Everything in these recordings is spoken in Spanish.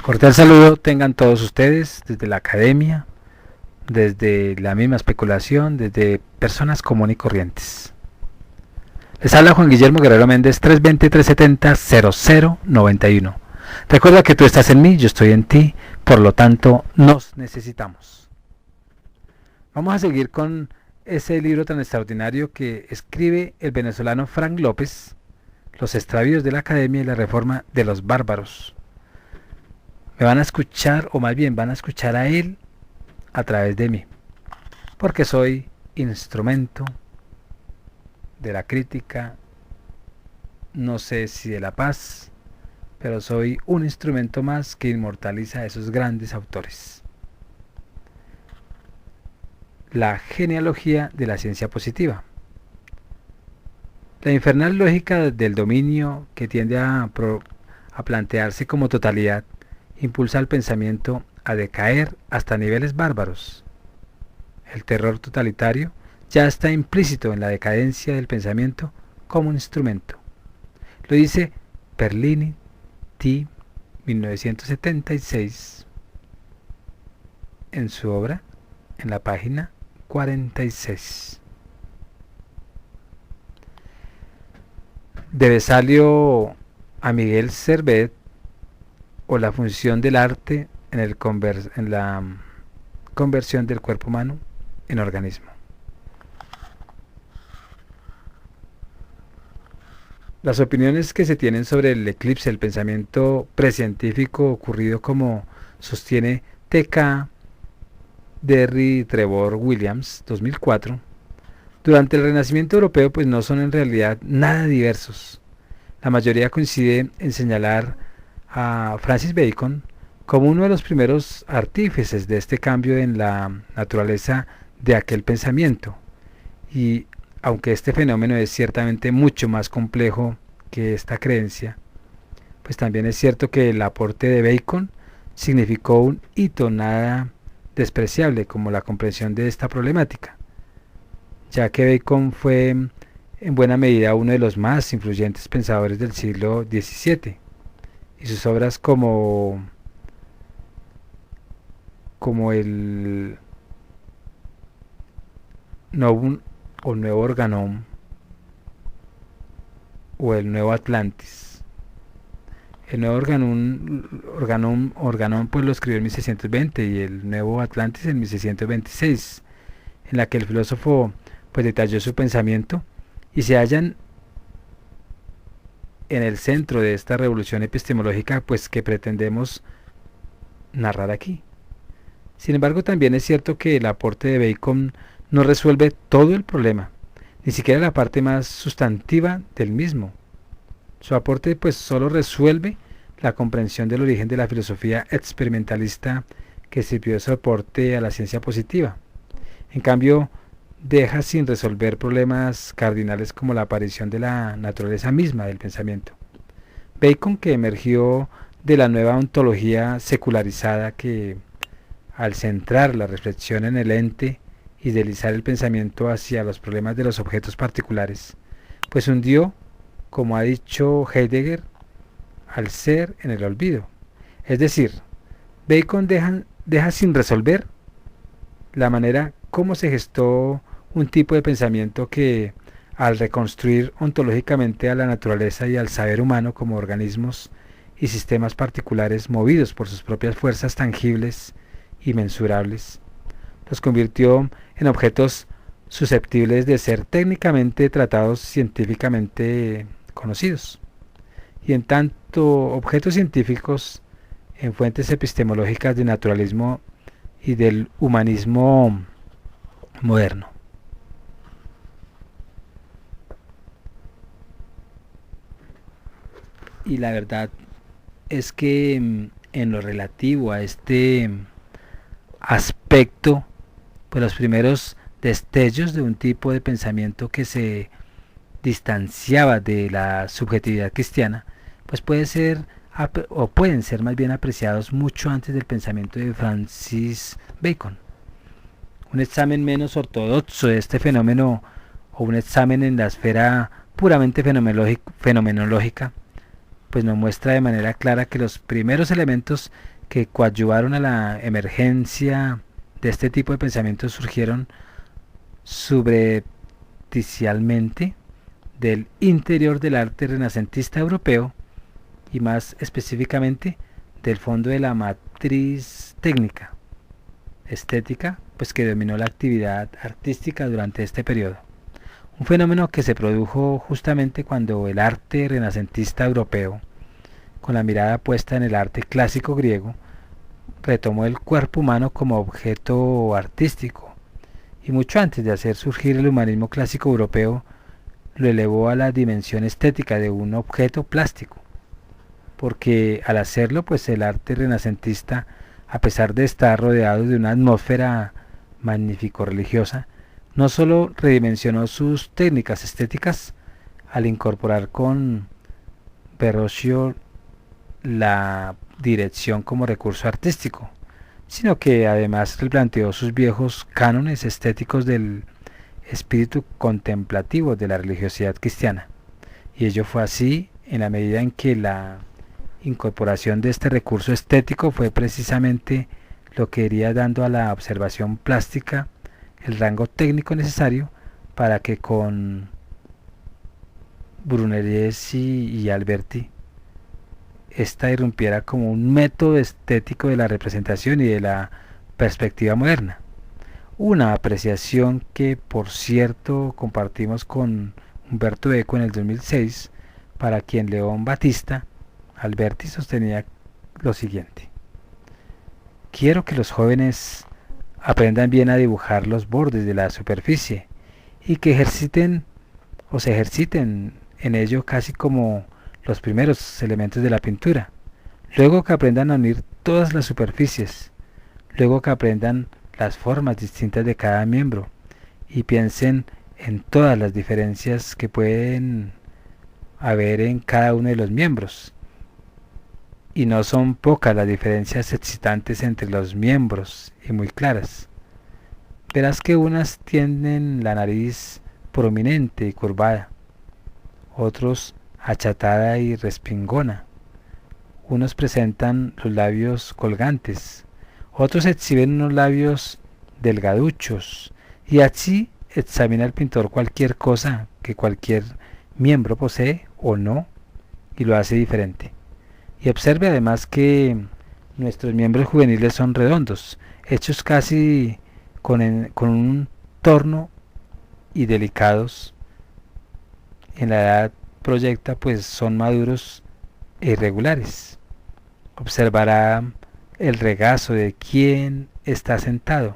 Cordial saludo tengan todos ustedes desde la academia, desde la misma especulación, desde personas comunes y corrientes. Les habla Juan Guillermo Guerrero Méndez, 320-370-0091. Recuerda que tú estás en mí, yo estoy en ti, por lo tanto nos necesitamos. Vamos a seguir con ese libro tan extraordinario que escribe el venezolano Frank López, Los extravíos de la academia y la reforma de los bárbaros. Me van a escuchar, o más bien van a escuchar a él a través de mí, porque soy instrumento de la crítica, no sé si de la paz, pero soy un instrumento más que inmortaliza a esos grandes autores. La genealogía de la ciencia positiva. La infernal lógica del dominio que tiende a plantearse como totalidad impulsa al pensamiento a decaer hasta niveles bárbaros. El terror totalitario ya está implícito en la decadencia del pensamiento como un instrumento. Lo dice Perlini, T. 1976, en su obra, en la página 46. De Vesalio a Miguel Servet, o la función del arte en la conversión del cuerpo humano en organismo. Las opiniones que se tienen sobre el eclipse del pensamiento precientífico ocurrido, como sostiene T.K. Derry Trevor Williams, 2004, durante el Renacimiento europeo, pues no son en realidad nada diversos. La mayoría coincide en señalar a Francis Bacon como uno de los primeros artífices de este cambio en la naturaleza de aquel pensamiento, y aunque este fenómeno es ciertamente mucho más complejo que esta creencia, pues también es cierto que el aporte de Bacon significó un hito nada despreciable como la comprensión de esta problemática, ya que Bacon fue en buena medida uno de los más influyentes pensadores del siglo XVII, y sus obras como el Novum o Nuevo Organon o el Nuevo Atlantis. El Nuevo Organon pues lo escribió en 1620 y el Nuevo Atlantis en 1626, en la que el filósofo pues detalló su pensamiento y se hallan en el centro de esta revolución epistemológica pues que pretendemos narrar aquí. Sin embargo, también es cierto que el aporte de Bacon no resuelve todo el problema, ni siquiera la parte más sustantiva del mismo. Su aporte pues solo resuelve la comprensión del origen de la filosofía experimentalista que sirvió de soporte a la ciencia positiva. En cambio, deja sin resolver problemas cardinales como la aparición de la naturaleza misma del pensamiento. Bacon, que emergió de la nueva ontología secularizada que, al centrar la reflexión en el ente y deslizar el pensamiento hacia los problemas de los objetos particulares, pues hundió, como ha dicho Heidegger, al ser en el olvido. Es decir, Bacon deja sin resolver la manera como se gestó un tipo de pensamiento que, al reconstruir ontológicamente a la naturaleza y al saber humano como organismos y sistemas particulares movidos por sus propias fuerzas tangibles y mensurables, los convirtió en objetos susceptibles de ser técnicamente tratados, científicamente conocidos, y en tanto objetos científicos en fuentes epistemológicas del naturalismo y del humanismo moderno. Y la verdad es que en lo relativo a este aspecto, pues los primeros destellos de un tipo de pensamiento que se distanciaba de la subjetividad cristiana, pues pueden ser más bien apreciados mucho antes del pensamiento de Francis Bacon. Un examen menos ortodoxo de este fenómeno, o un examen en la esfera puramente fenomenológica, pues nos muestra de manera clara que los primeros elementos que coadyuvaron a la emergencia de este tipo de pensamientos surgieron subrepticialmente del interior del arte renacentista europeo y más específicamente del fondo de la matriz técnica, estética, pues que dominó la actividad artística durante este periodo. Un fenómeno que se produjo justamente cuando el arte renacentista europeo, con la mirada puesta en el arte clásico griego, retomó el cuerpo humano como objeto artístico, y mucho antes de hacer surgir el humanismo clásico europeo, lo elevó a la dimensión estética de un objeto plástico, porque al hacerlo, pues el arte renacentista, a pesar de estar rodeado de una atmósfera magnífico-religiosa, no solo redimensionó sus técnicas estéticas al incorporar con Verrocchio la dirección como recurso artístico, sino que además replanteó sus viejos cánones estéticos del espíritu contemplativo de la religiosidad cristiana. Y ello fue así en la medida en que la incorporación de este recurso estético fue precisamente lo que iría dando a la observación plástica el rango técnico necesario para que con Brunelleschi y Alberti esta irrumpiera como un método estético de la representación y de la perspectiva moderna. Una apreciación que, por cierto, compartimos con Umberto Eco en el 2006, para quien León Battista Alberti sostenía lo siguiente: quiero que los jóvenes aprendan bien a dibujar los bordes de la superficie y que se ejerciten en ello casi como los primeros elementos de la pintura. Luego que aprendan a unir todas las superficies, luego que aprendan las formas distintas de cada miembro y piensen en todas las diferencias que pueden haber en cada uno de los miembros. Y no son pocas las diferencias excitantes entre los miembros y muy claras. Verás que unas tienen la nariz prominente y curvada, otros achatada y respingona, unos presentan los labios colgantes, otros exhiben unos labios delgaduchos, y así examina el pintor cualquier cosa que cualquier miembro posee o no, y lo hace diferente. Y observe además que nuestros miembros juveniles son redondos, hechos casi con un torno y delicados. En la edad proyecta, pues son maduros e irregulares. Observará el regazo de quien está sentado.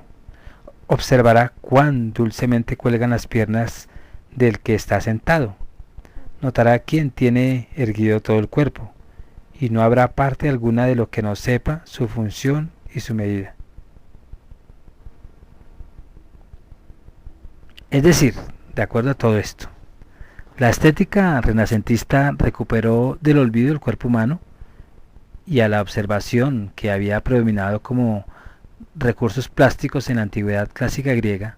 Observará cuán dulcemente cuelgan las piernas del que está sentado. Notará quién tiene erguido todo el cuerpo, y no habrá parte alguna de lo que no sepa su función y su medida. Es decir, de acuerdo a todo esto, la estética renacentista recuperó del olvido el cuerpo humano y a la observación que había predominado como recursos plásticos en la antigüedad clásica griega,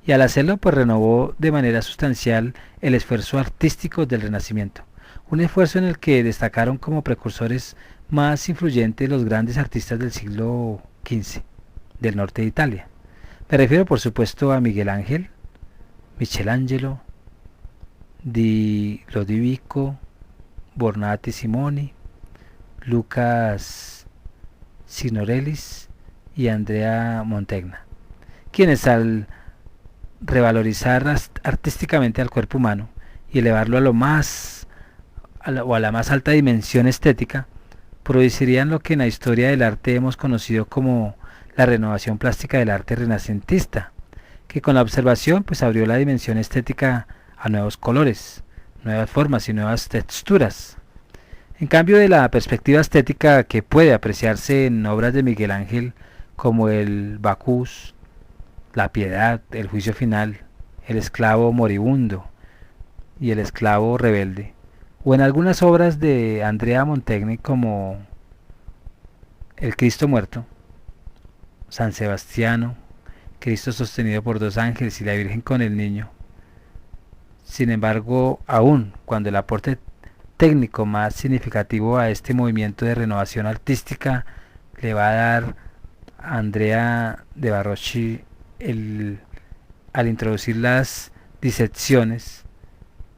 y al hacerlo pues renovó de manera sustancial el esfuerzo artístico del Renacimiento, un esfuerzo en el que destacaron como precursores más influyentes los grandes artistas del siglo XV del norte de Italia. Me refiero por supuesto a Miguel Ángel, Michelangelo, Di Lodovico Bornati Simoni, Lucas Signorellis y Andrea Mantegna, quienes al revalorizar artísticamente al cuerpo humano y elevarlo a la más alta dimensión estética, producirían lo que en la historia del arte hemos conocido como la renovación plástica del arte renacentista, que con la observación pues abrió la dimensión estética a nuevos colores, nuevas formas y nuevas texturas. En cambio de la perspectiva estética que puede apreciarse en obras de Miguel Ángel como el Bacchus, la Piedad, el Juicio Final, el Esclavo Moribundo y el Esclavo Rebelde, o en algunas obras de Andrea Mantegna como el Cristo Muerto, San Sebastiano, Cristo sostenido por dos ángeles y la Virgen con el niño. Sin embargo, aún cuando el aporte técnico más significativo a este movimiento de renovación artística le va a dar a Andrea de Barocci al introducir las disecciones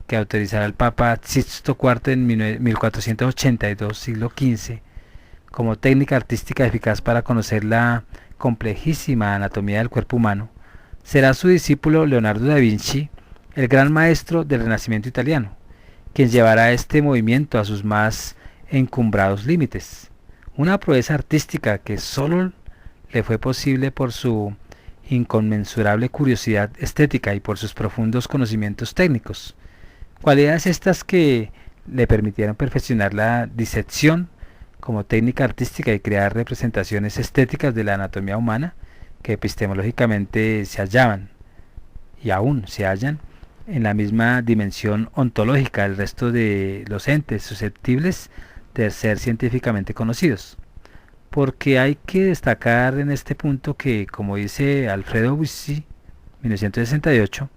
que autorizará el Papa Sixto IV en 1482, siglo XV, como técnica artística eficaz para conocer la complejísima anatomía del cuerpo humano, será su discípulo Leonardo da Vinci, el gran maestro del Renacimiento italiano, quien llevará este movimiento a sus más encumbrados límites. Una proeza artística que solo le fue posible por su inconmensurable curiosidad estética y por sus profundos conocimientos técnicos. Cualidades estas que le permitieron perfeccionar la disección como técnica artística y crear representaciones estéticas de la anatomía humana que epistemológicamente se hallaban y aún se hallan en la misma dimensión ontológica del resto de los entes susceptibles de ser científicamente conocidos. Porque hay que destacar en este punto que, como dice Alfredo Bussi, 1968,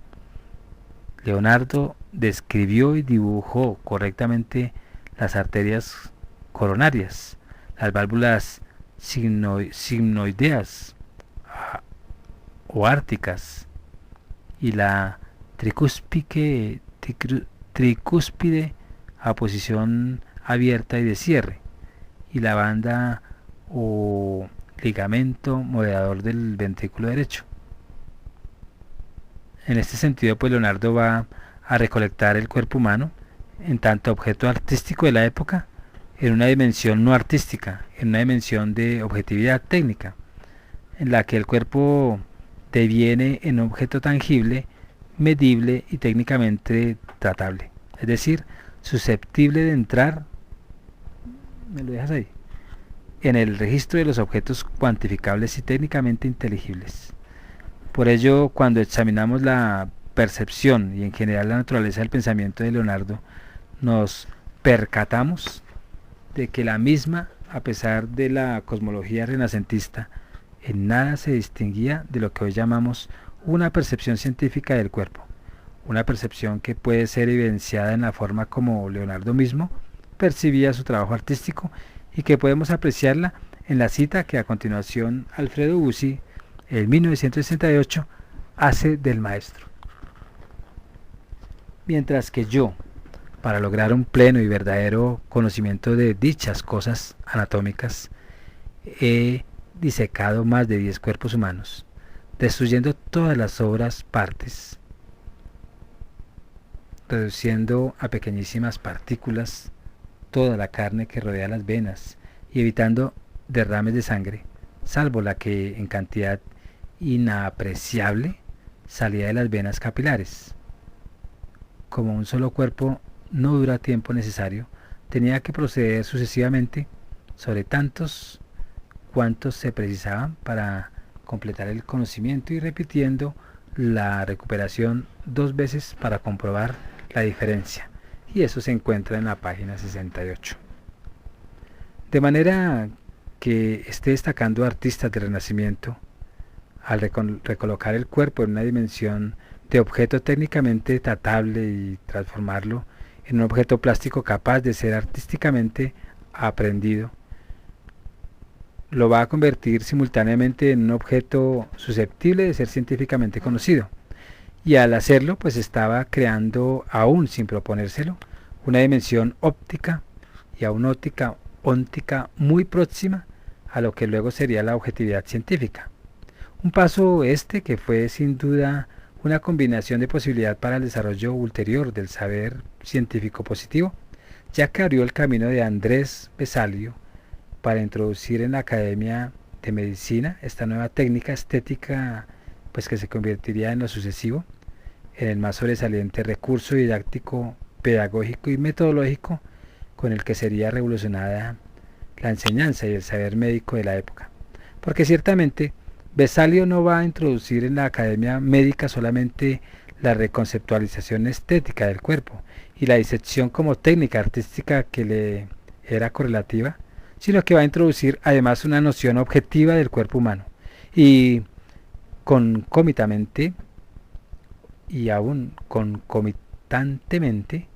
Leonardo describió y dibujó correctamente las arterias coronarias, las válvulas sigmoideas o árticas y la tricúspide a posición abierta y de cierre, y la banda o ligamento moderador del ventrículo derecho. En este sentido, pues Leonardo va a recolectar el cuerpo humano en tanto objeto artístico de la época, en una dimensión no artística, en una dimensión de objetividad técnica, en la que el cuerpo deviene en un objeto tangible, medible y técnicamente tratable, es decir, susceptible de entrar, ¿me lo dejas ahí?, en el registro de los objetos cuantificables y técnicamente inteligibles. Por ello, cuando examinamos la percepción y en general la naturaleza del pensamiento de Leonardo, nos percatamos de que la misma, a pesar de la cosmología renacentista, en nada se distinguía de lo que hoy llamamos una percepción científica del cuerpo, una percepción que puede ser evidenciada en la forma como Leonardo mismo percibía su trabajo artístico y que podemos apreciarla en la cita que a continuación Alfredo Bussi, en 1968, hace del maestro. Mientras que yo, para lograr un pleno y verdadero conocimiento de dichas cosas anatómicas, he disecado más de 10 cuerpos humanos, destruyendo todas las obras partes, reduciendo a pequeñísimas partículas toda la carne que rodea las venas y evitando derrames de sangre, salvo la que en cantidad inapreciable salía de las venas capilares. Como un solo cuerpo no dura tiempo necesario, tenía que proceder sucesivamente sobre tantos cuantos se precisaban para completar el conocimiento y repitiendo la recuperación 2 veces para comprobar la diferencia, y eso se encuentra en la página 68. De manera que esté destacando artistas del Renacimiento al recolocar el cuerpo en una dimensión de objeto técnicamente tratable y transformarlo en un objeto plástico capaz de ser artísticamente aprendido, lo va a convertir simultáneamente en un objeto susceptible de ser científicamente conocido. Y al hacerlo, pues estaba creando, aún sin proponérselo, una dimensión óptica y aún óptica muy próxima a lo que luego sería la objetividad científica. Un paso este que fue sin duda una combinación de posibilidad para el desarrollo ulterior del saber científico positivo, ya que abrió el camino de Andrés Vesalio para introducir en la Academia de Medicina esta nueva técnica estética, pues que se convertiría en lo sucesivo en el más sobresaliente recurso didáctico, pedagógico y metodológico con el que sería revolucionada la enseñanza y el saber médico de la época. Porque ciertamente Vesalio no va a introducir en la academia médica solamente la reconceptualización estética del cuerpo y la disección como técnica artística que le era correlativa, sino que va a introducir además una noción objetiva del cuerpo humano y concomitantemente y aún concomitantemente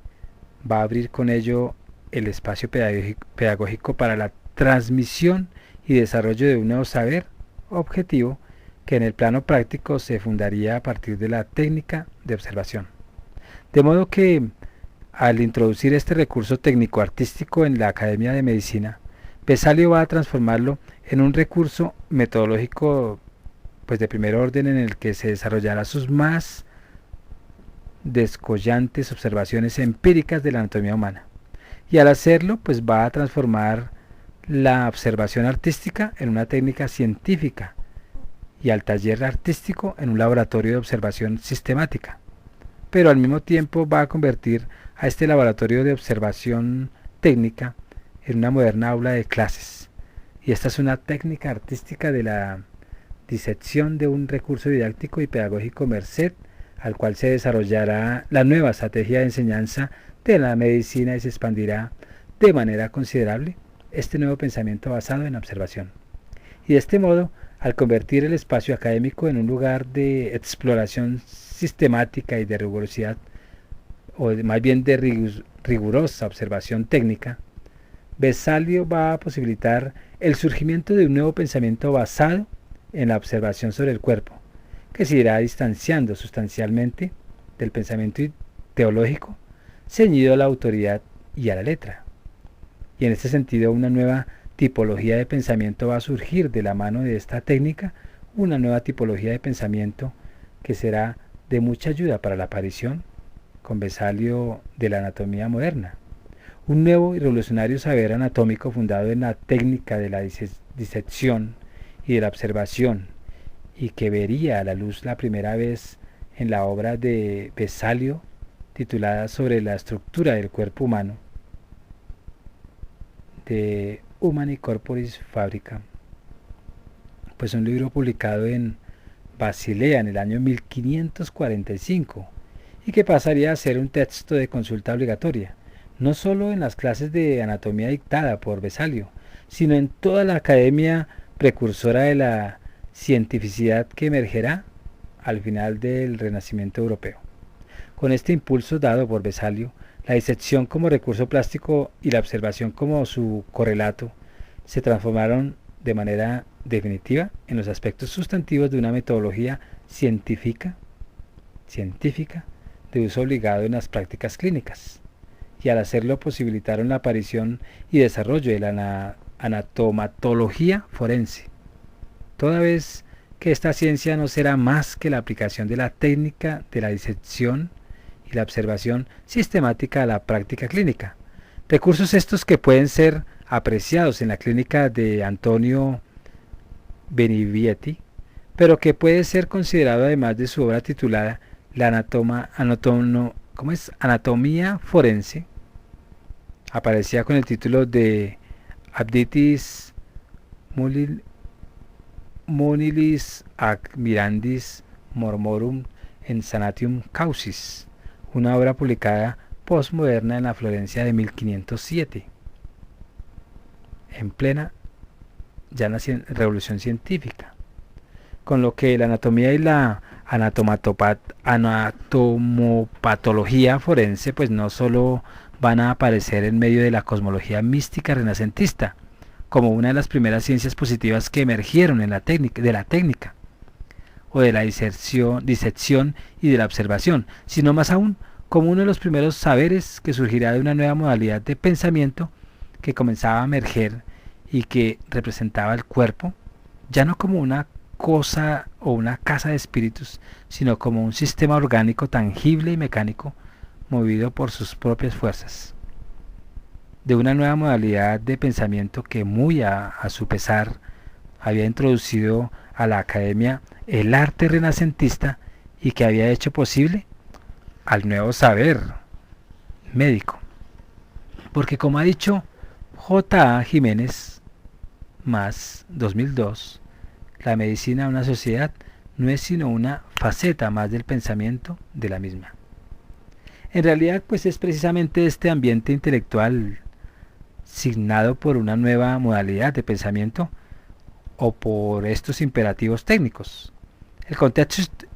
va a abrir con ello el espacio pedagógico para la transmisión y y desarrollo de un nuevo saber objetivo que en el plano práctico se fundaría a partir de la técnica de observación. De modo que, al introducir este recurso técnico-artístico en la Academia de Medicina, Vesalio va a transformarlo en un recurso metodológico pues de primer orden en el que se desarrollará sus más descollantes observaciones empíricas de la anatomía humana. Y al hacerlo, pues va a transformar la observación artística en una técnica científica y al taller artístico en un laboratorio de observación sistemática. Pero al mismo tiempo va a convertir a este laboratorio de observación técnica en una moderna aula de clases. Y esta es una técnica artística de la disección de un recurso didáctico y pedagógico merced al cual se desarrollará la nueva estrategia de enseñanza de la medicina y se expandirá de manera considerable este nuevo pensamiento basado en observación. Y de este modo, al convertir el espacio académico en un lugar de exploración sistemática y de rigurosidad, o más bien de rigurosa observación técnica, Vesalio va a posibilitar el surgimiento de un nuevo pensamiento basado en la observación sobre el cuerpo, que se irá distanciando sustancialmente del pensamiento teológico ceñido a la autoridad y a la letra. Y en este sentido, una nueva tipología de pensamiento va a surgir de la mano de esta técnica, una nueva tipología de pensamiento que será de mucha ayuda para la aparición, con Vesalio, de la anatomía moderna. Un nuevo y revolucionario saber anatómico fundado en la técnica de la disección y de la observación, y que vería a la luz la primera vez en la obra de Vesalio titulada Sobre la estructura del cuerpo humano, de Humani Corporis Fabrica, pues un libro publicado en Basilea en el año 1545 y que pasaría a ser un texto de consulta obligatoria, no solo en las clases de anatomía dictada por Vesalio, sino en toda la academia precursora de la cientificidad que emergerá al final del Renacimiento europeo. Con este impulso dado por Vesalio, la disección como recurso plástico y la observación como su correlato se transformaron de manera definitiva en los aspectos sustantivos de una metodología científica de uso obligado en las prácticas clínicas, y al hacerlo posibilitaron la aparición y desarrollo de la anatomatología forense, toda vez que esta ciencia no será más que la aplicación de la técnica de la disección y la observación sistemática a la práctica clínica. Recursos estos que pueden ser apreciados en la clínica de Antonio Benivietti, pero que puede ser considerado además de su obra titulada La Anatomía Forense, aparecía con el título de Abditis Munilis ac mirandis mormorum en sanatium causis, una obra publicada postmoderna en la Florencia de 1507, en plena ya la revolución científica, con lo que la anatomía y la anatomopatología forense pues no solo van a aparecer en medio de la cosmología mística renacentista, como una de las primeras ciencias positivas que emergieron de la técnica, o de la disección y de la observación, sino más aún como uno de los primeros saberes que surgirá de una nueva modalidad de pensamiento que comenzaba a emerger y que representaba el cuerpo, ya no como una cosa o una casa de espíritus, sino como un sistema orgánico tangible y mecánico movido por sus propias fuerzas. De una nueva modalidad de pensamiento que muy a su pesar había introducido a la academia el arte renacentista y que había hecho posible al nuevo saber médico. Porque como ha dicho J.A. Jiménez, más 2002, la medicina de una sociedad no es sino una faceta más del pensamiento de la misma. En realidad, pues es precisamente este ambiente intelectual signado por una nueva modalidad de pensamiento o por estos imperativos técnicos.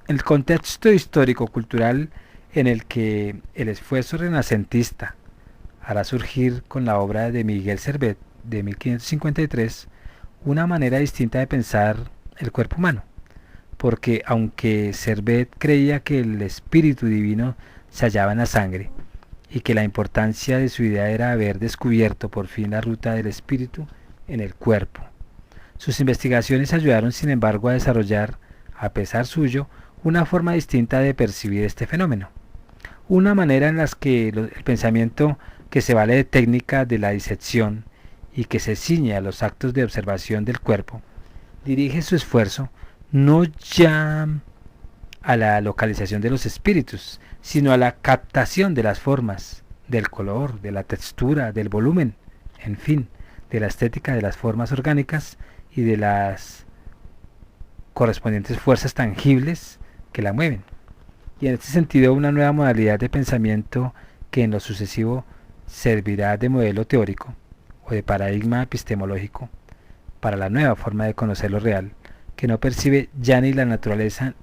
El contexto histórico-cultural en el que el esfuerzo renacentista hará surgir con la obra de Miguel Servet de 1553 una manera distinta de pensar el cuerpo humano, porque aunque Servet creía que el espíritu divino se hallaba en la sangre y que la importancia de su idea era haber descubierto por fin la ruta del espíritu en el cuerpo, sus investigaciones ayudaron sin embargo a desarrollar, a pesar suyo, una forma distinta de percibir este fenómeno, una manera en la que el pensamiento que se vale de técnica de la disección y que se ciñe a los actos de observación del cuerpo, dirige su esfuerzo no ya a la localización de los espíritus, sino a la captación de las formas, del color, de la textura, del volumen, en fin, de la estética de las formas orgánicas y de las correspondientes fuerzas tangibles que la mueven. Y en este sentido, una nueva modalidad de pensamiento que en lo sucesivo servirá de modelo teórico o de paradigma epistemológico para la nueva forma de conocer lo real, que no percibe ya ni la naturaleza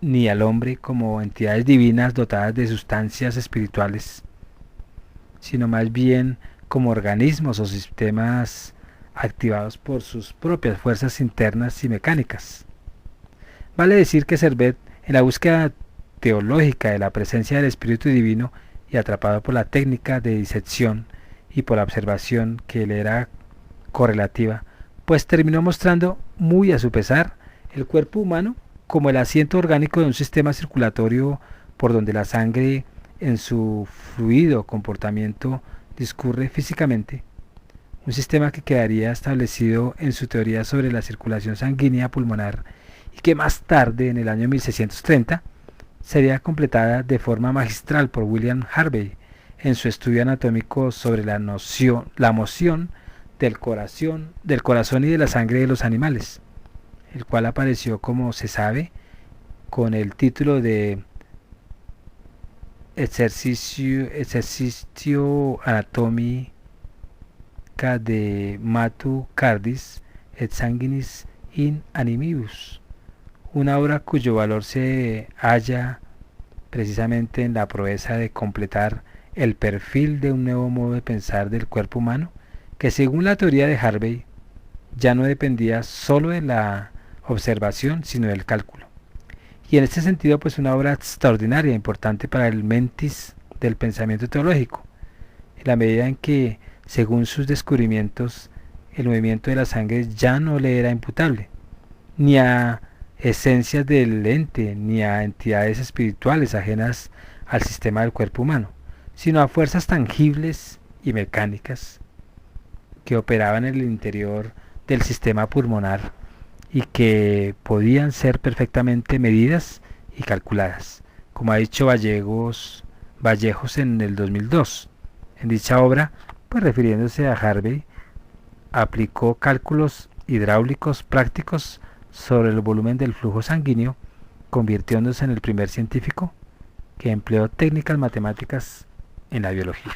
ni al hombre como entidades divinas dotadas de sustancias espirituales, sino más bien como organismos o sistemas activados por sus propias fuerzas internas y mecánicas. Vale decir que Servet, en la búsqueda teológica de la presencia del Espíritu Divino y atrapado por la técnica de disección y por la observación que le era correlativa, pues terminó mostrando, muy a su pesar, el cuerpo humano como el asiento orgánico de un sistema circulatorio por donde la sangre en su fluido comportamiento discurre físicamente, un sistema que quedaría establecido en su teoría sobre la circulación sanguínea pulmonar y que más tarde, en el año 1630, sería completada de forma magistral por William Harvey en su estudio anatómico sobre la moción del corazón y de la sangre de los animales, el cual apareció, como se sabe, con el título de Exercitio Anatómica de Matu Cardis et Sanguinis in Animibus, una obra cuyo valor se halla precisamente en la proeza de completar el perfil de un nuevo modo de pensar del cuerpo humano, que según la teoría de Harvey ya no dependía solo de la observación, sino del cálculo. Y en este sentido, pues una obra extraordinaria, importante para el mentis del pensamiento teológico, en la medida en que, según sus descubrimientos, el movimiento de la sangre ya no le era imputable, ni a esencias del ente, ni a entidades espirituales ajenas al sistema del cuerpo humano, sino a fuerzas tangibles y mecánicas que operaban en el interior del sistema pulmonar y que podían ser perfectamente medidas y calculadas, como ha dicho Vallejos en el 2002. En dicha obra, pues refiriéndose a Harvey, aplicó cálculos hidráulicos prácticos sobre el volumen del flujo sanguíneo, convirtiéndose en el primer científico que empleó técnicas matemáticas en la biología.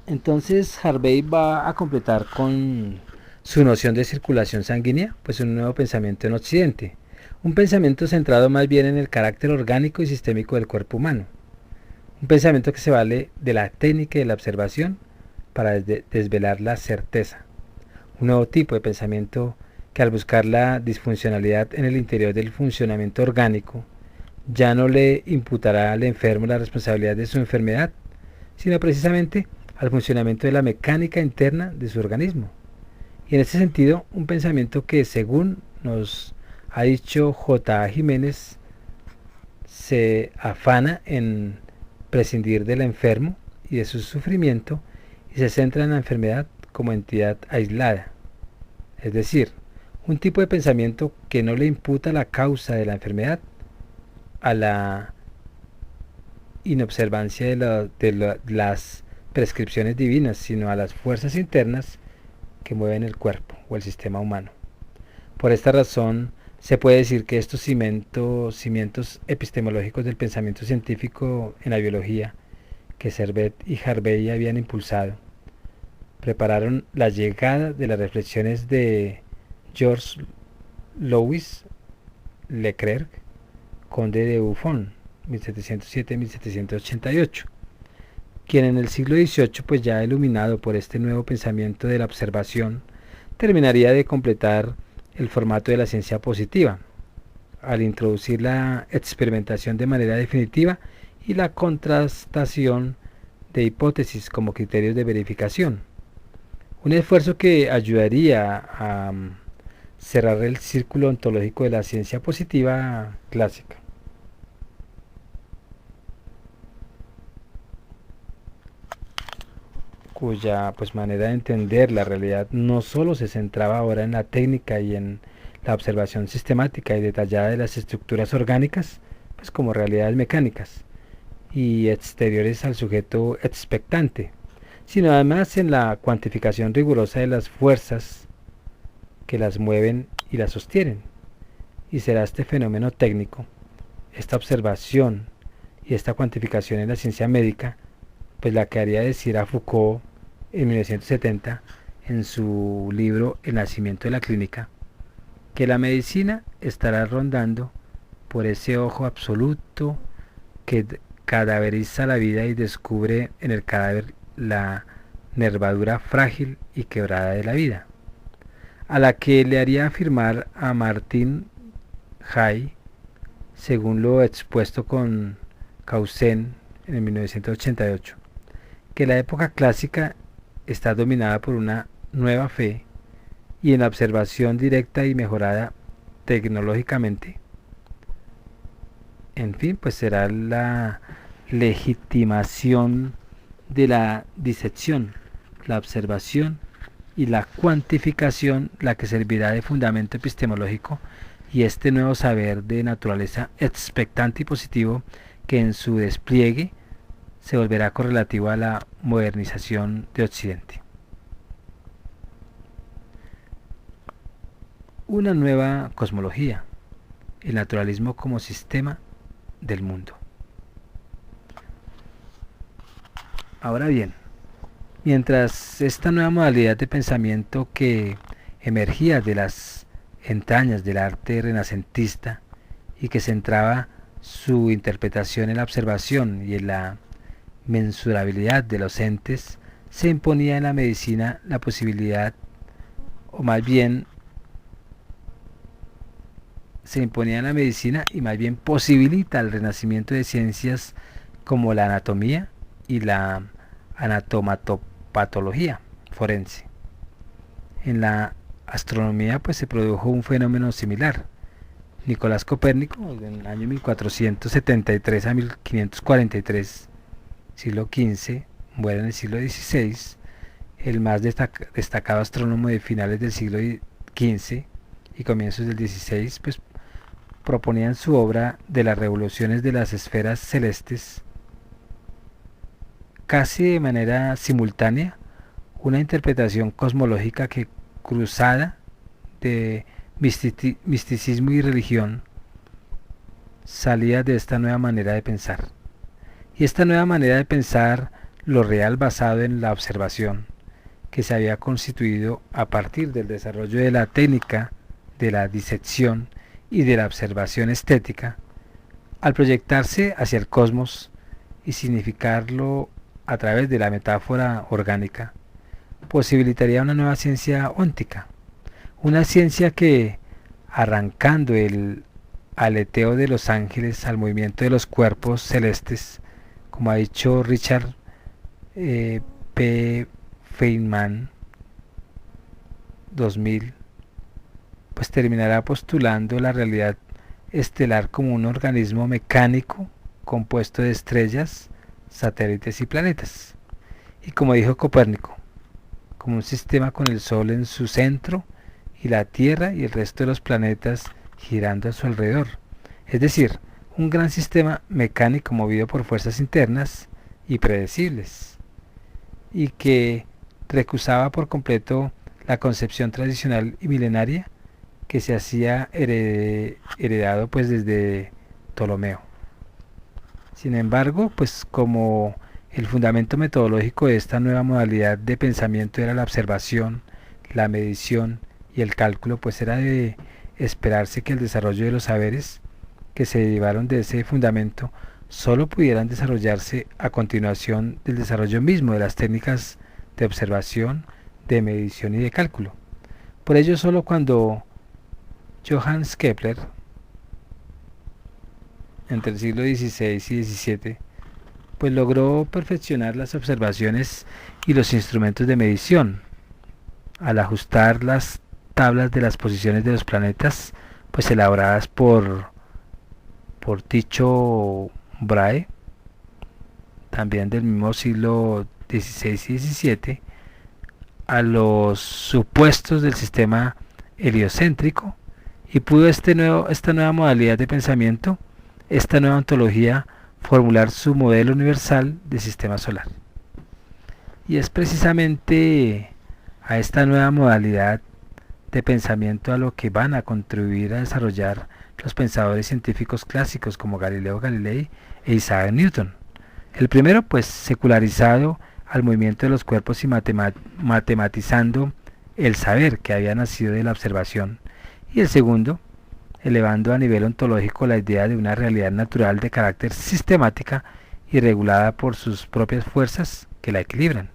Entonces Harvey va a completar con su noción de circulación sanguínea, pues un nuevo pensamiento en Occidente, un pensamiento centrado más bien en el carácter orgánico y sistémico del cuerpo humano, un pensamiento que se vale de la técnica y de la observación para desvelar la certeza, un nuevo tipo de pensamiento que al buscar la disfuncionalidad en el interior del funcionamiento orgánico, ya no le imputará al enfermo la responsabilidad de su enfermedad, sino precisamente al funcionamiento de la mecánica interna de su organismo. Y en este sentido, un pensamiento que, según nos ha dicho J. A. Jiménez, se afana en prescindir del enfermo y de su sufrimiento y se centra en la enfermedad como entidad aislada. Es decir, un tipo de pensamiento que no le imputa la causa de la enfermedad a la inobservancia de las prescripciones divinas, sino a las fuerzas internas que mueven el cuerpo o el sistema humano. Por esta razón, se puede decir que estos cimientos epistemológicos del pensamiento científico en la biología que Servet y Harvey habían impulsado, prepararon la llegada de las reflexiones de Georges Louis Leclerc, conde de Buffon, 1707-1788, quien en el siglo XVIII, pues ya iluminado por este nuevo pensamiento de la observación, terminaría de completar el formato de la ciencia positiva, al introducir la experimentación de manera definitiva y la contrastación de hipótesis como criterios de verificación. Un esfuerzo que ayudaría a cerrar el círculo ontológico de la ciencia positiva clásica. Cuya pues manera de entender la realidad no solo se centraba ahora en la técnica y en la observación sistemática y detallada de las estructuras orgánicas, pues como realidades mecánicas y exteriores al sujeto expectante, sino además en la cuantificación rigurosa de las fuerzas que las mueven y las sostienen. Y será este fenómeno técnico, esta observación y esta cuantificación en la ciencia médica, pues la que haría decir a Foucault en 1970 en su libro El nacimiento de la clínica, que la medicina estará rondando por ese ojo absoluto que cadaveriza la vida y descubre en el cadáver la nervadura frágil y quebrada de la vida, a la que le haría afirmar a Martin Hay, según lo expuesto con Causen en 1988, que la época clásica está dominada por una nueva fe y en la observación directa y mejorada tecnológicamente. En fin, pues será la legitimación de la disección, la observación y la cuantificación la que servirá de fundamento epistemológico, y este nuevo saber de naturaleza expectante y positivo que en su despliegue se volverá correlativo a la modernización de Occidente. Una nueva cosmología, el naturalismo como sistema del mundo. Ahora bien, mientras esta nueva modalidad de pensamiento que emergía de las entrañas del arte renacentista y que centraba su interpretación en la observación y en la mensurabilidad de los entes, se imponía en la medicina la posibilidad, o más bien se imponía en la medicina y más bien posibilita el renacimiento de ciencias como la anatomía y la anatomopatología forense. En la astronomía pues se produjo un fenómeno similar. Nicolás Copérnico, en el año 1473 a 1543, siglo XV, muere en el siglo XVI, el más destacado astrónomo de finales del siglo XV y comienzos del XVI, pues proponía en su obra de las revoluciones de las esferas celestes, casi de manera simultánea, una interpretación cosmológica que, cruzada de misticismo y religión, salía de esta nueva manera de pensar. Y esta nueva manera de pensar lo real basado en la observación, que se había constituido a partir del desarrollo de la técnica, de la disección y de la observación estética, al proyectarse hacia el cosmos y significarlo a través de la metáfora orgánica, posibilitaría una nueva ciencia óntica, una ciencia que, arrancando el aleteo de los ángeles al movimiento de los cuerpos celestes, como ha dicho Richard P. Feynman 2000, pues terminará postulando la realidad estelar como un organismo mecánico compuesto de estrellas, satélites y planetas. Y como dijo Copérnico, como un sistema con el Sol en su centro y la Tierra y el resto de los planetas girando a su alrededor. Es decir, un gran sistema mecánico movido por fuerzas internas y predecibles, y que recusaba por completo la concepción tradicional y milenaria que se hacía heredado pues desde Ptolomeo. Sin embargo, pues como el fundamento metodológico de esta nueva modalidad de pensamiento era la observación, la medición y el cálculo, pues era de esperarse que el desarrollo de los saberes que se derivaron de ese fundamento solo pudieran desarrollarse a continuación del desarrollo mismo de las técnicas de observación, de medición y de cálculo. Por ello, solo cuando Johannes Kepler, entre el siglo XVI y XVII, pues logró perfeccionar las observaciones y los instrumentos de medición, al ajustar las tablas de las posiciones de los planetas, pues elaboradas por Tycho Brahe, también del mismo siglo XVI y XVII, a los supuestos del sistema heliocéntrico, y pudo esta nueva modalidad de pensamiento, esta nueva ontología, formular su modelo universal de sistema solar. Y es precisamente a esta nueva modalidad de pensamiento a lo que van a contribuir a desarrollar los pensadores científicos clásicos como Galileo Galilei e Isaac Newton. El primero, pues, secularizado al movimiento de los cuerpos y matematizando el saber que había nacido de la observación, y el segundo, elevando a nivel ontológico la idea de una realidad natural de carácter sistemática y regulada por sus propias fuerzas que la equilibran.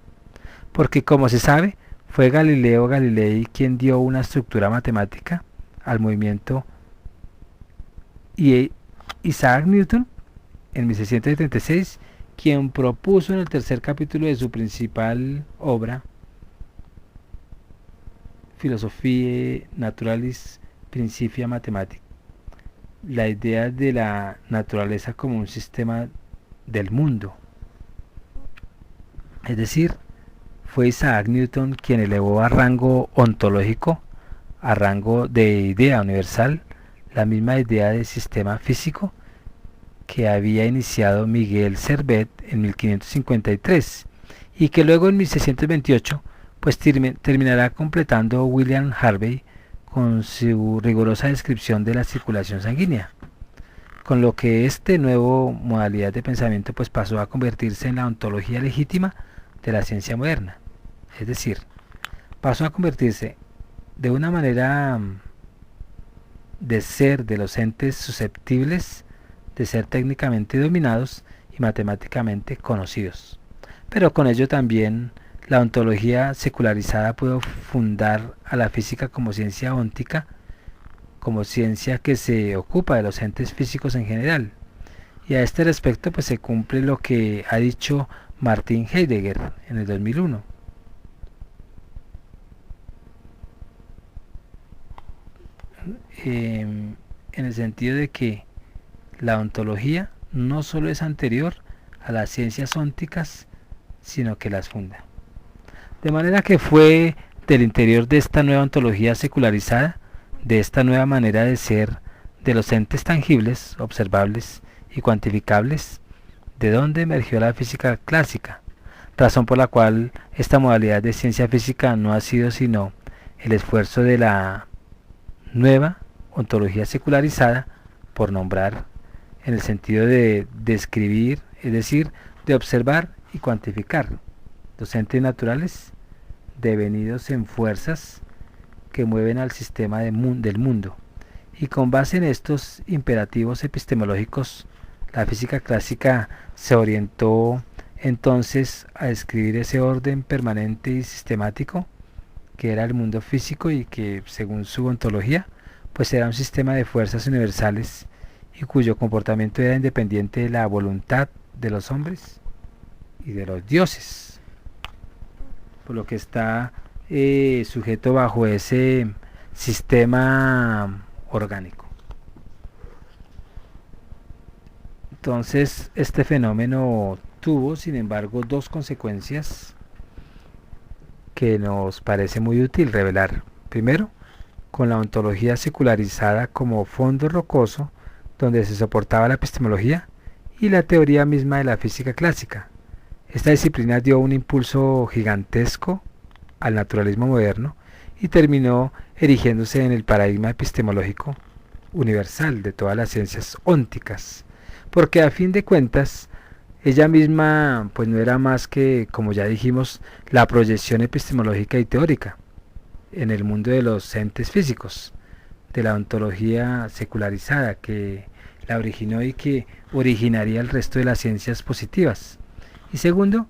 Porque, como se sabe, fue Galileo Galilei quien dio una estructura matemática al movimiento, y Isaac Newton, en 1636, quien propuso en el tercer capítulo de su principal obra, Philosophiae Naturalis Principia Mathematica, la idea de la naturaleza como un sistema del mundo. Es decir, fue Isaac Newton quien elevó a rango ontológico, a rango de idea universal, la misma idea de sistema físico que había iniciado Miguel Servet en 1553 y que luego en 1628 pues terminará completando William Harvey con su rigurosa descripción de la circulación sanguínea, con lo que esta nueva modalidad de pensamiento pues pasó a convertirse en la ontología legítima de la ciencia moderna. Es decir, pasó a convertirse de una manera de ser de los entes susceptibles de ser técnicamente dominados y matemáticamente conocidos. Pero con ello también la ontología secularizada pudo fundar a la física como ciencia óntica, como ciencia que se ocupa de los entes físicos en general. Y a este respecto pues se cumple lo que ha dicho Martin Heidegger en el 2001. En el sentido de que la ontología no solo es anterior a las ciencias ónticas, sino que las funda. De manera que fue del interior de esta nueva ontología secularizada, de esta nueva manera de ser de los entes tangibles, observables y cuantificables, de donde emergió la física clásica, razón por la cual esta modalidad de ciencia física no ha sido sino el esfuerzo de la nueva ontología secularizada, por nombrar, en el sentido de describir, es decir, de observar y cuantificar los entes naturales devenidos en fuerzas que mueven al sistema del mundo. Y con base en estos imperativos epistemológicos, la física clásica se orientó entonces a describir ese orden permanente y sistemático que era el mundo físico y que, según su ontología, pues era un sistema de fuerzas universales y cuyo comportamiento era independiente de la voluntad de los hombres y de los dioses, por lo que está sujeto bajo ese sistema orgánico. Entonces, este fenómeno tuvo, sin embargo, dos consecuencias que nos parece muy útil revelar. Primero, con la ontología secularizada como fondo rocoso donde se soportaba la epistemología y la teoría misma de la física clásica. Esta disciplina dio un impulso gigantesco al naturalismo moderno y terminó erigiéndose en el paradigma epistemológico universal de todas las ciencias ónticas, porque a fin de cuentas ella misma pues no era más que, como ya dijimos, la proyección epistemológica y teórica en el mundo de los entes físicos, de la ontología secularizada que la originó y que originaría el resto de las ciencias positivas. Y segundo,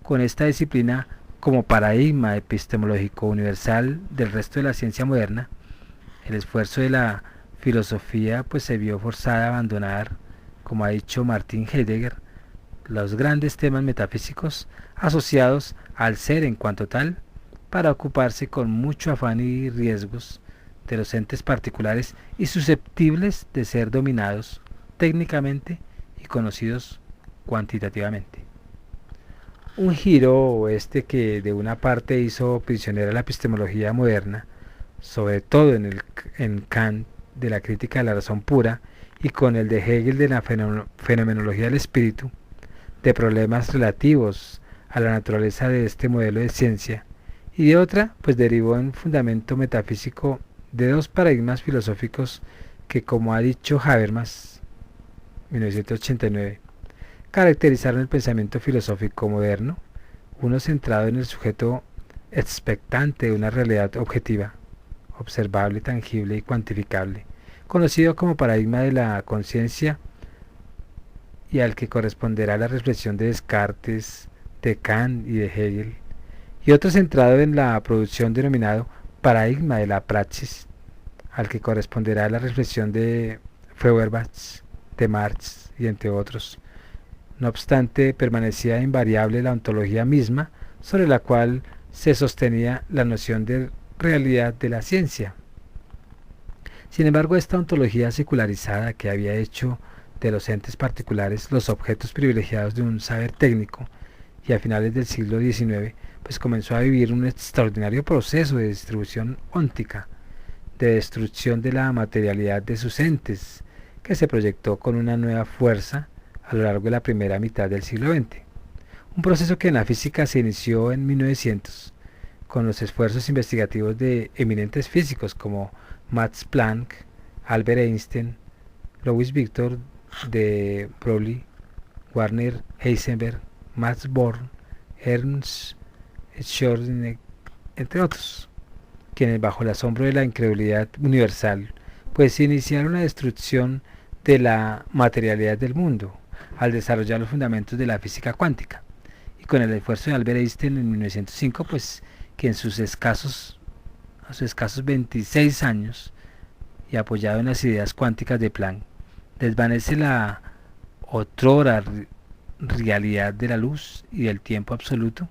con esta disciplina como paradigma epistemológico universal del resto de la ciencia moderna, el esfuerzo de la filosofía pues se vio forzada a abandonar, como ha dicho Martin Heidegger, los grandes temas metafísicos asociados al ser en cuanto tal, para ocuparse con mucho afán y riesgos de los entes particulares y susceptibles de ser dominados técnicamente y conocidos cuantitativamente. Un giro que de una parte hizo prisionera la epistemología moderna, sobre todo en Kant de la crítica de la razón pura y con el de Hegel de la fenomenología del espíritu, de problemas relativos a la naturaleza de este modelo de ciencia, y de otra, pues derivó en fundamento metafísico de dos paradigmas filosóficos que, como ha dicho Habermas, 1989, caracterizaron el pensamiento filosófico moderno, uno centrado en el sujeto expectante de una realidad objetiva, observable, tangible y cuantificable, conocido como paradigma de la conciencia y al que corresponderá la reflexión de Descartes, de Kant y de Hegel, y otro centrado en la producción denominado paradigma de la praxis, al que corresponderá la reflexión de Feuerbach, de Marx y entre otros. No obstante, permanecía invariable la ontología misma sobre la cual se sostenía la noción de realidad de la ciencia. Sin embargo, esta ontología secularizada que había hecho de los entes particulares los objetos privilegiados de un saber técnico y a finales del siglo XIX, pues comenzó a vivir un extraordinario proceso de distribución óntica, de destrucción de la materialidad de sus entes, que se proyectó con una nueva fuerza a lo largo de la primera mitad del siglo XX. Un proceso que en la física se inició en 1900, con los esfuerzos investigativos de eminentes físicos como Max Planck, Albert Einstein, Louis Victor de Broglie, Werner Heisenberg, Max Born, Ernst Schrödinger, entre otros, quienes bajo el asombro de la incredulidad universal, pues iniciaron la destrucción de la materialidad del mundo, al desarrollar los fundamentos de la física cuántica, y con el esfuerzo de Albert Einstein en 1905, pues que a sus escasos 26 años, y apoyado en las ideas cuánticas de Planck, desvanece la otrora realidad de la luz y del tiempo absoluto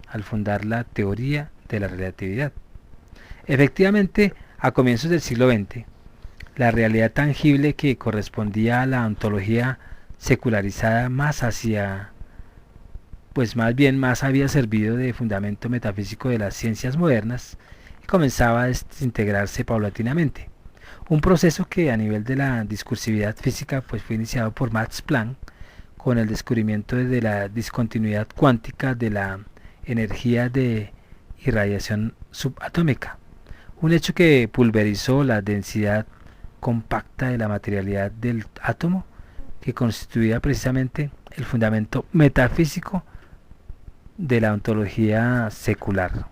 al fundar la teoría de la relatividad. Efectivamente, a comienzos del siglo XX, la realidad tangible que correspondía a la ontología secularizada más había servido de fundamento metafísico de las ciencias modernas y comenzaba a desintegrarse paulatinamente. Un proceso que a nivel de la discursividad física pues fue iniciado por Max Planck con el descubrimiento de la discontinuidad cuántica de la energía de irradiación subatómica, un hecho que pulverizó la densidad compacta de la materialidad del átomo, que constituía precisamente el fundamento metafísico de la ontología secular.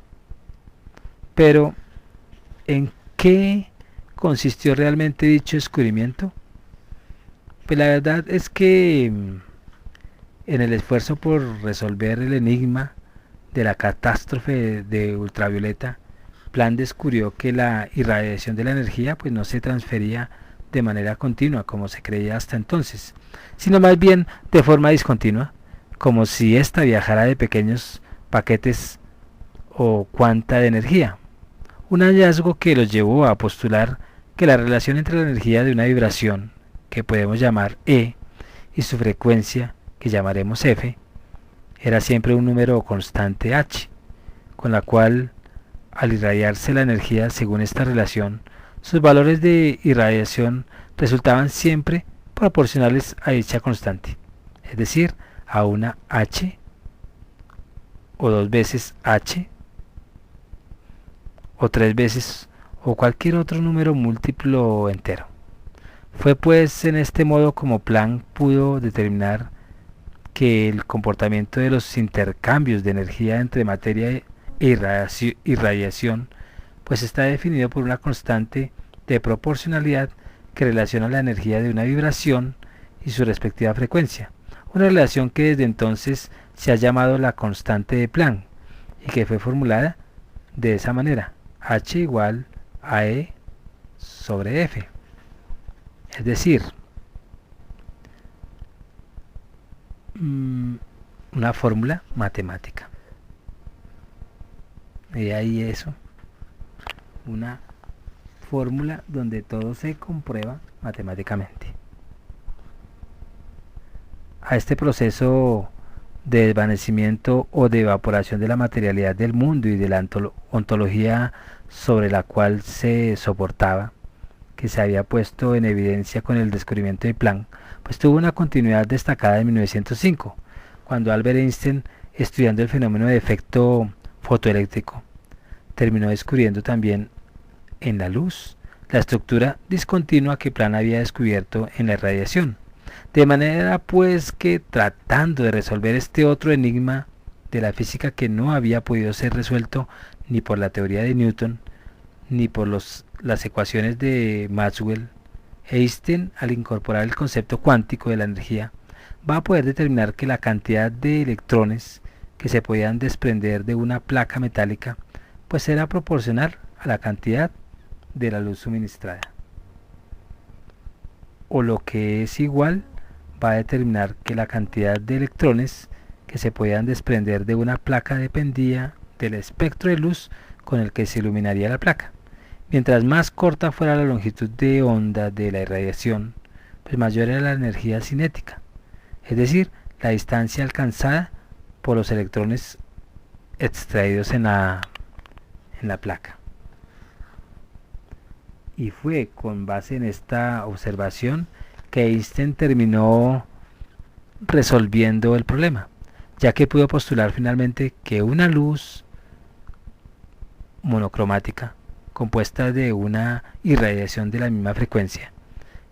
Pero, ¿en qué consistió realmente dicho descubrimiento? Pues la verdad es que en el esfuerzo por resolver el enigma de la catástrofe de ultravioleta, Planck descubrió que la irradiación de la energía pues no se transfería de manera continua como se creía hasta entonces, sino más bien de forma discontinua, como si ésta viajara de pequeños paquetes o cuanta de energía. Un hallazgo que los llevó a postular que la relación entre la energía de una vibración, que podemos llamar E, y su frecuencia, que llamaremos F, era siempre un número constante h, con la cual, al irradiarse la energía según esta relación, sus valores de irradiación resultaban siempre proporcionales a dicha constante, es decir, a una h, o 2 veces h, o 3 veces, o cualquier otro número múltiplo entero. Fue pues en este modo como Planck pudo determinar que el comportamiento de los intercambios de energía entre materia e irradiación pues está definido por una constante de proporcionalidad que relaciona la energía de una vibración y su respectiva frecuencia, una relación que desde entonces se ha llamado la constante de Planck y que fue formulada de esa manera: H igual a E sobre F. Es decir, una fórmula matemática. Y ahí eso, una fórmula donde todo se comprueba matemáticamente. A este proceso de desvanecimiento o de evaporación de la materialidad del mundo y de la ontología sobre la cual se soportaba, que se había puesto en evidencia con el descubrimiento de Planck, pues tuvo una continuidad destacada en 1905, cuando Albert Einstein, estudiando el fenómeno de efecto fotoeléctrico, terminó descubriendo también en la luz la estructura discontinua que Planck había descubierto en la irradiación. De manera pues que, tratando de resolver este otro enigma de la física que no había podido ser resuelto ni por la teoría de Newton ni por las ecuaciones de Maxwell, Einstein, al incorporar el concepto cuántico de la energía, va a poder determinar que la cantidad de electrones que se podían desprender de una placa metálica pues era proporcional a la cantidad de la luz suministrada, o lo que es igual, va a determinar que la cantidad de electrones que se podían desprender de una placa dependía del espectro de luz con el que se iluminaría la placa. Mientras más corta fuera la longitud de onda de la irradiación, pues mayor era la energía cinética, es decir, la distancia alcanzada por los electrones extraídos en la placa. Y fue con base en esta observación que Einstein terminó resolviendo el problema, ya que pudo postular finalmente que una luz monocromática, compuesta de una irradiación de la misma frecuencia,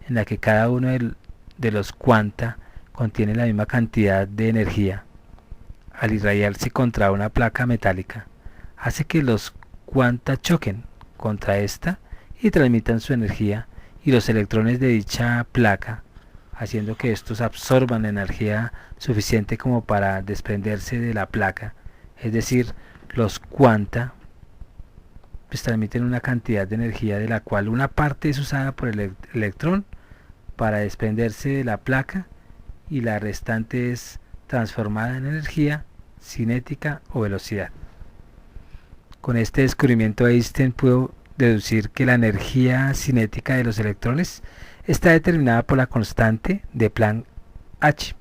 en la que cada uno de los cuanta contiene la misma cantidad de energía, al irradiarse contra una placa metálica, hace que los cuanta choquen contra esta y transmitan su energía, y los electrones de dicha placa, haciendo que estos absorban la energía suficiente como para desprenderse de la placa, es decir, los cuanta, pues transmiten una cantidad de energía de la cual una parte es usada por el electrón para desprenderse de la placa y la restante es transformada en energía cinética o velocidad. Con este descubrimiento Einstein pudo deducir que la energía cinética de los electrones está determinada por la constante de Planck H,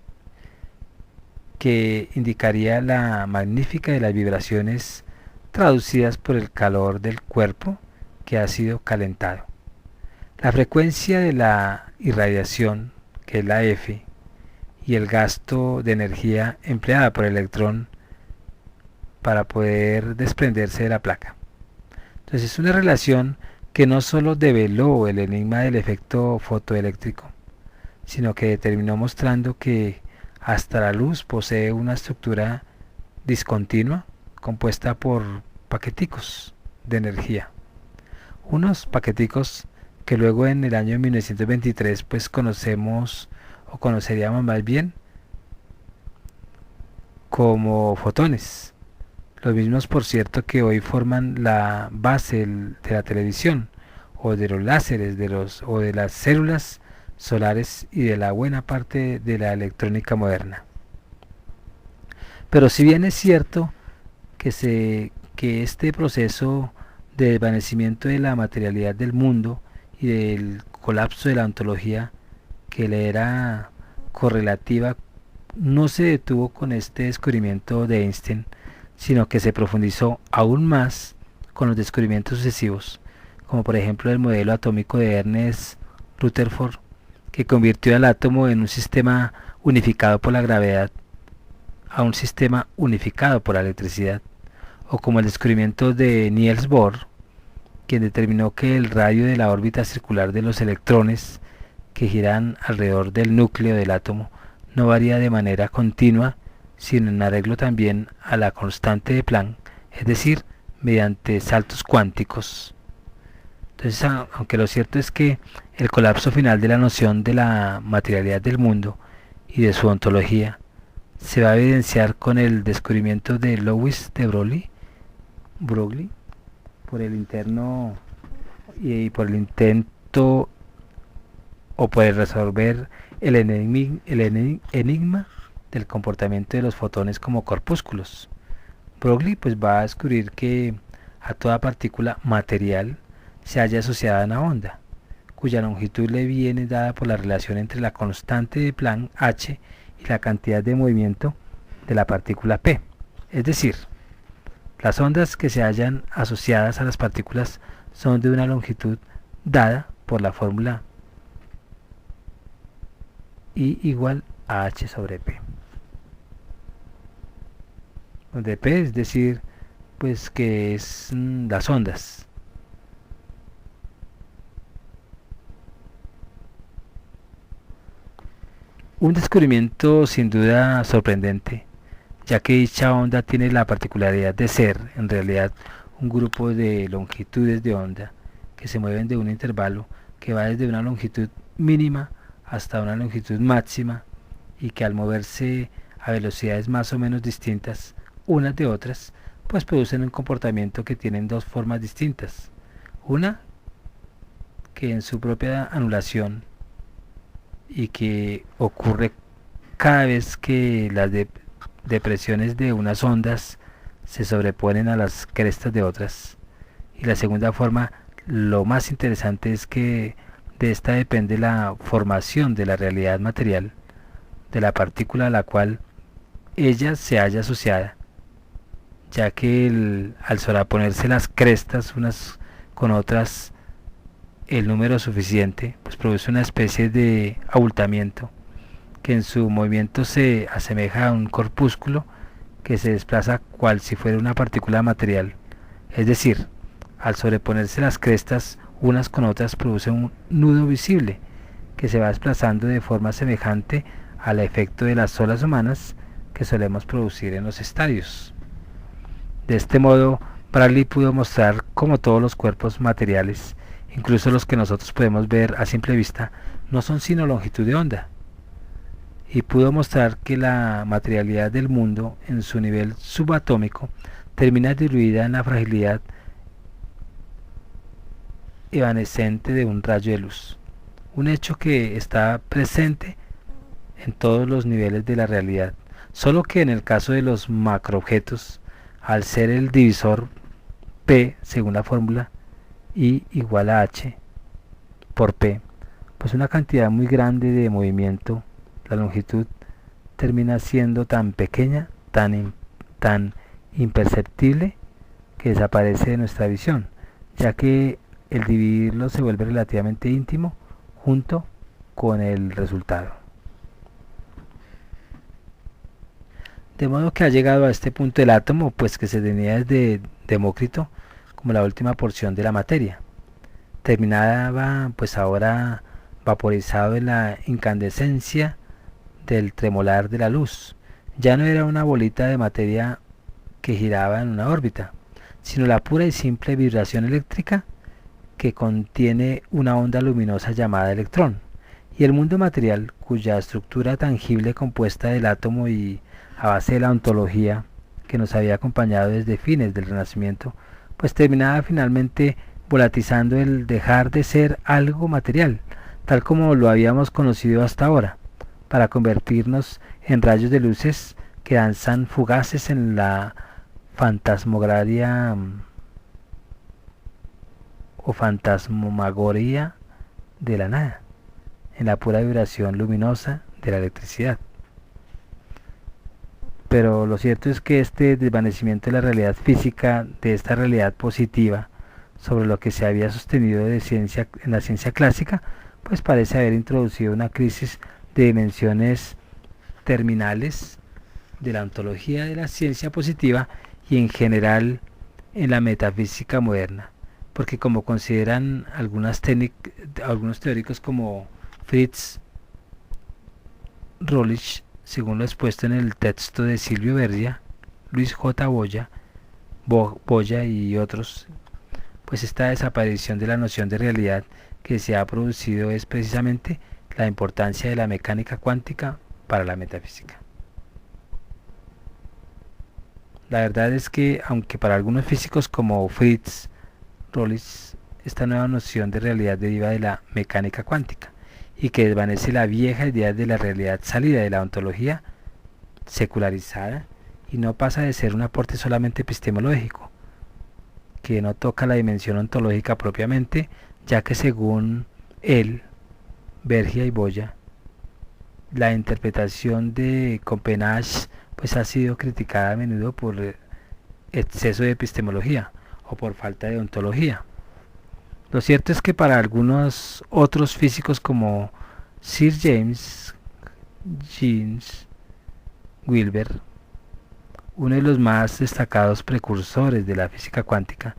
que indicaría la magnífica de las vibraciones traducidas por el calor del cuerpo que ha sido calentado. La frecuencia de la irradiación, que es la F, y el gasto de energía empleada por el electrón para poder desprenderse de la placa. Entonces es una relación que no solo develó el enigma del efecto fotoeléctrico, sino que determinó mostrando que hasta la luz posee una estructura discontinua compuesta por paqueticos de energía. Unos paqueticos que luego en el año 1923 pues conocemos o conoceríamos más bien como fotones. Los mismos, por cierto, que hoy forman la base de la televisión, o de los láseres, o de las células solares y de la buena parte de la electrónica moderna. Pero si bien es cierto que este proceso de desvanecimiento de la materialidad del mundo y del colapso de la ontología que le era correlativa no se detuvo con este descubrimiento de Einstein, sino que se profundizó aún más con los descubrimientos sucesivos, como por ejemplo el modelo atómico de Ernest Rutherford, que convirtió al átomo en un sistema unificado por la gravedad a un sistema unificado por la electricidad, o como el descubrimiento de Niels Bohr, quien determinó que el radio de la órbita circular de los electrones que giran alrededor del núcleo del átomo no varía de manera continua, sino en arreglo también a la constante de Planck, es decir, mediante saltos cuánticos. Entonces, aunque lo cierto es que el colapso final de la noción de la materialidad del mundo y de su ontología se va a evidenciar con el descubrimiento de Louis de Broglie por el interno y por el intento o por el resolver el enigma del comportamiento de los fotones como corpúsculos. Broglie pues va a descubrir que a toda partícula material se halla asociada a una onda, cuya longitud le viene dada por la relación entre la constante de Planck h y la cantidad de movimiento de la partícula p. Es decir, las ondas que se hallan asociadas a las partículas son de una longitud dada por la fórmula I igual a h sobre p, donde p es decir, pues que es las ondas. Un descubrimiento sin duda sorprendente, ya que dicha onda tiene la particularidad de ser, en realidad, un grupo de longitudes de onda que se mueven de un intervalo que va desde una longitud mínima hasta una longitud máxima y que al moverse a velocidades más o menos distintas unas de otras, pues producen un comportamiento que tienen dos formas distintas. Una que en su propia anulación y que ocurre cada vez que las depresiones de unas ondas se sobreponen a las crestas de otras. Y la segunda forma, lo más interesante es que de esta depende la formación de la realidad material de la partícula a la cual ella se halla asociada, ya que al sobreponerse las crestas unas con otras el número suficiente, pues produce una especie de abultamiento que en su movimiento se asemeja a un corpúsculo que se desplaza cual si fuera una partícula material. Es decir, al sobreponerse las crestas unas con otras produce un nudo visible que se va desplazando de forma semejante al efecto de las olas humanas que solemos producir en los estadios. De este modo, Bradley pudo mostrar cómo todos los cuerpos materiales, incluso los que nosotros podemos ver a simple vista, no son sino longitud de onda. Y pudo mostrar que la materialidad del mundo en su nivel subatómico termina diluida en la fragilidad evanescente de un rayo de luz, un hecho que está presente en todos los niveles de la realidad, solo que en el caso de los macroobjetos, al ser el divisor P según la fórmula I igual a H por P, pues una cantidad muy grande de movimiento, la longitud termina siendo tan pequeña, tan imperceptible, que desaparece de nuestra visión, ya que el dividirlo se vuelve relativamente íntimo junto con el resultado. De modo que ha llegado a este punto el átomo, pues que se tenía desde Demócrito como la última porción de la materia. Terminaba pues ahora vaporizado en la incandescencia del tremolar de la luz. Ya no era una bolita de materia que giraba en una órbita, sino la pura y simple vibración eléctrica que contiene una onda luminosa llamada electrón. Y el mundo material, cuya estructura tangible compuesta del átomo y a base de la ontología que nos había acompañado desde fines del Renacimiento, pues terminaba finalmente volatizando el dejar de ser algo material, tal como lo habíamos conocido hasta ahora, para convertirnos en rayos de luces que danzan fugaces en la fantasmagoria o fantasmagoria de la nada, en la pura vibración luminosa de la electricidad. Pero lo cierto es que este desvanecimiento de la realidad física, de esta realidad positiva, sobre lo que se había sostenido de ciencia, en la ciencia clásica, pues parece haber introducido una crisis de dimensiones terminales de la ontología de la ciencia positiva y en general en la metafísica moderna, porque como consideran algunos teóricos como Fritz Rohlich, según lo expuesto en el texto de Silvio Berria, Luis J. Boya y otros, pues esta desaparición de la noción de realidad que se ha producido es precisamente la importancia de la mecánica cuántica para la metafísica. La verdad es que, aunque para algunos físicos como Fritz Rohlich esta nueva noción de realidad deriva de la mecánica cuántica y que desvanece la vieja idea de la realidad salida de la ontología secularizada y no pasa de ser un aporte solamente epistemológico, que no toca la dimensión ontológica propiamente, ya que según él, Bergia y Boya, la interpretación de Copenhague pues ha sido criticada a menudo por exceso de epistemología o por falta de ontología. Lo cierto es que para algunos otros físicos como Sir James Wilber, uno de los más destacados precursores de la física cuántica,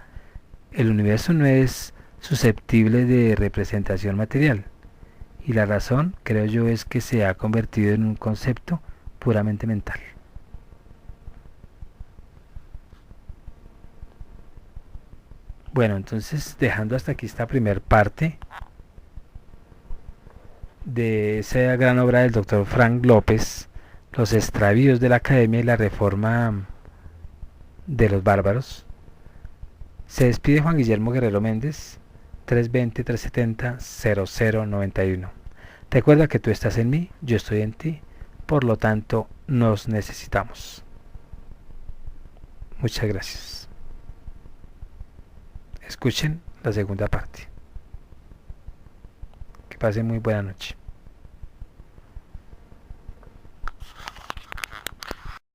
el universo no es susceptible de representación material, y la razón, creo yo, es que se ha convertido en un concepto puramente mental. Bueno, entonces dejando hasta aquí esta primer parte de esa gran obra del doctor Frank López, Los extravíos de la Academia y la Reforma de los Bárbaros, se despide Juan Guillermo Guerrero Méndez, 320-370-0091. Recuerda que tú estás en mí, yo estoy en ti, por lo tanto nos necesitamos. Muchas gracias. Escuchen la segunda parte. Que pasen muy buena noche.